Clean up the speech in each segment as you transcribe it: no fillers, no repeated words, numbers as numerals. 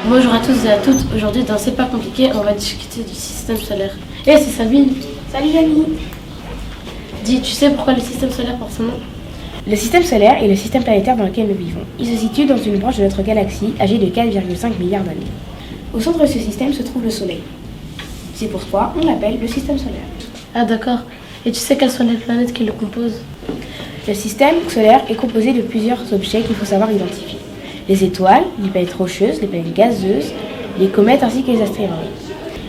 Bonjour à tous et à toutes. Aujourd'hui, dans C'est pas compliqué, on va discuter du système solaire. Et c'est Sabine. Salut Jamie. Dis, tu sais pourquoi le système solaire porte son nom? Le système solaire est le système planétaire dans lequel nous vivons. Il se situe dans une branche de notre galaxie âgée de 4,5 milliards d'années. Au centre de ce système se trouve le Soleil. C'est pourquoi on l'appelle le système solaire. Ah d'accord. Et tu sais quelles sont les planètes qui le composent? Le système solaire est composé de plusieurs objets qu'il faut savoir identifier. Les étoiles, les planètes rocheuses, les planètes gazeuses, les comètes ainsi que les astéroïdes.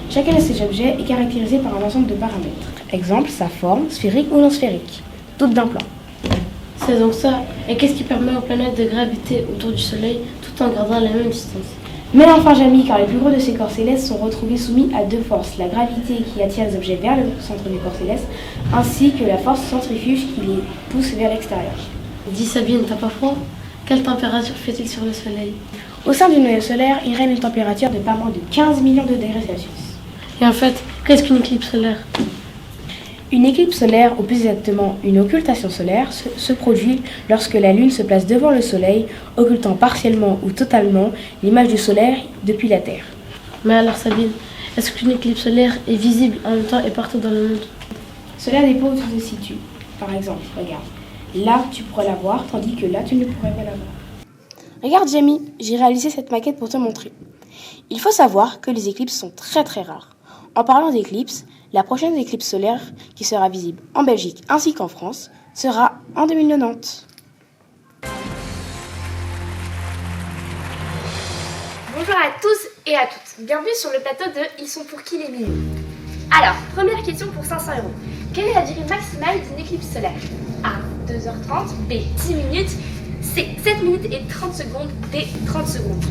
Chacun de ces objets est caractérisé par un ensemble de paramètres. Exemple, sa forme, sphérique ou non sphérique, toutes d'un plan. C'est donc ça. Et qu'est-ce qui permet aux planètes de graviter autour du Soleil tout en gardant la même distance? Mais enfin Jamie, car les plus gros de ces corps célestes sont retrouvés soumis à deux forces, la gravité qui attire les objets vers le centre du corps céleste, ainsi que la force centrifuge qui les pousse vers l'extérieur. Dis Sabine, t'as pas froid? Quelle température fait-il sur le Soleil? Au sein du noyau solaire, il règne une température de pas moins de 15 millions de degrés Celsius. Et en fait, qu'est-ce qu'une éclipse solaire? Une éclipse solaire, ou plus exactement une occultation solaire, se produit lorsque la Lune se place devant le Soleil, occultant partiellement ou totalement l'image du Soleil depuis la Terre. Mais alors Sabine, est-ce qu'une éclipse solaire est visible en même temps et partout dans le monde? Cela dépend où tu te situes. Par exemple, regarde, là tu pourrais la voir, tandis que là tu ne pourrais pas la voir. Regarde Jamie, j'ai réalisé cette maquette pour te montrer. Il faut savoir que les éclipses sont très très rares. En parlant d'éclipses, la prochaine éclipse solaire, qui sera visible en Belgique ainsi qu'en France, sera en 2090. Bonjour à tous et à toutes. Bienvenue sur le plateau de Ils sont pour qui les millions. Alors, première question pour 500 €. Quelle est la durée maximale d'une éclipse solaire? A. 2h30. B. 10 minutes. C. 7 minutes et 30 secondes. D. 30 secondes.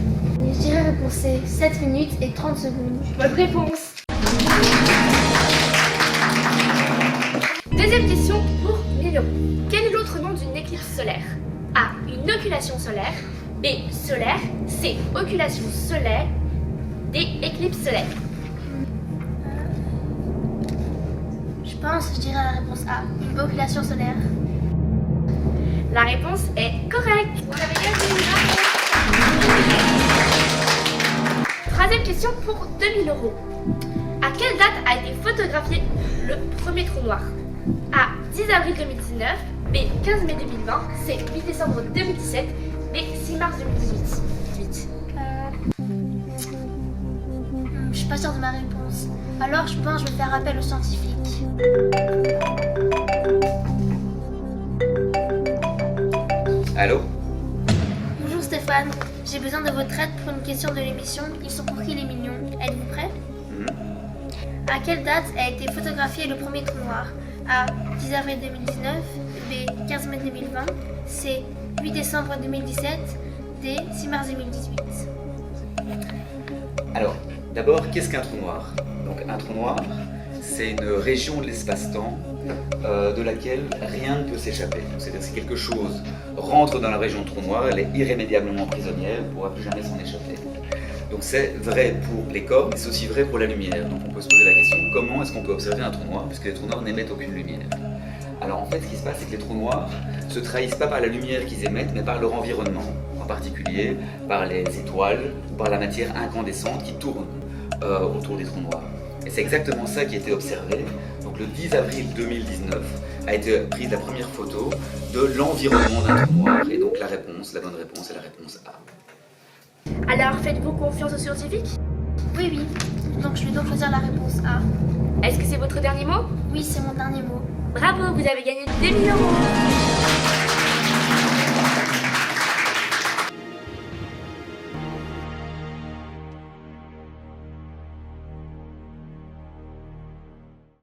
Je dirais réponse C, 7 minutes et 30 secondes. Bonne réponse. Deuxième question pour 1000 €. Quel est l'autre nom d'une éclipse solaire? A. Une occultation solaire. B. Solaire. C. Occultation solaire. D. Éclipse solaire. Je dirais la réponse A, une occultation solaire. La réponse est correcte. Vous avez gagné. Troisième question pour 2000 €. À quelle date a été photographié le premier trou noir? A. 10 avril 2019. B. 15 mai 2020. C. 8 décembre 2017. D. 6 mars 2018. Je suis pas sûre de ma réponse. Alors je pense que je vais faire appel aux scientifiques. Allô? Bonjour Stéphane, j'ai besoin de votre aide pour une question de l'émission Ils sont pour qui les millions? Êtes-vous prêt? À quelle date a été photographié le premier trou noir? A. 10 avril 2019. B. 15 mai 2020. C. 8 décembre 2017. D. 6 mars 2018. Alors, d'abord, qu'est-ce qu'un trou noir? Donc, un trou noir, c'est une région de l'espace-temps de laquelle rien ne peut s'échapper. C'est-à-dire que si quelque chose rentre dans la région de trou noir, elle est irrémédiablement prisonnière, elle ne pourra plus jamais s'en échapper. Donc c'est vrai pour les corps, mais c'est aussi vrai pour la lumière. Donc on peut se poser la question, comment est-ce qu'on peut observer un trou noir, puisque les trous noirs n'émettent aucune lumière? Alors en fait, ce qui se passe, c'est que les trous noirs ne se trahissent pas par la lumière qu'ils émettent, mais par leur environnement, en particulier par les étoiles ou par la matière incandescente qui tourne autour des trous noirs. Et c'est exactement ça qui a été observé. Donc le 10 avril 2019 a été prise la première photo de l'environnement d'un trou noir. Et donc la bonne réponse est la réponse A. Alors, faites-vous confiance aux scientifiques? Oui, oui. Donc je vais donc choisir la réponse A. Est-ce que c'est votre dernier mot? Oui, c'est mon dernier mot. Bravo, vous avez gagné 2000 €.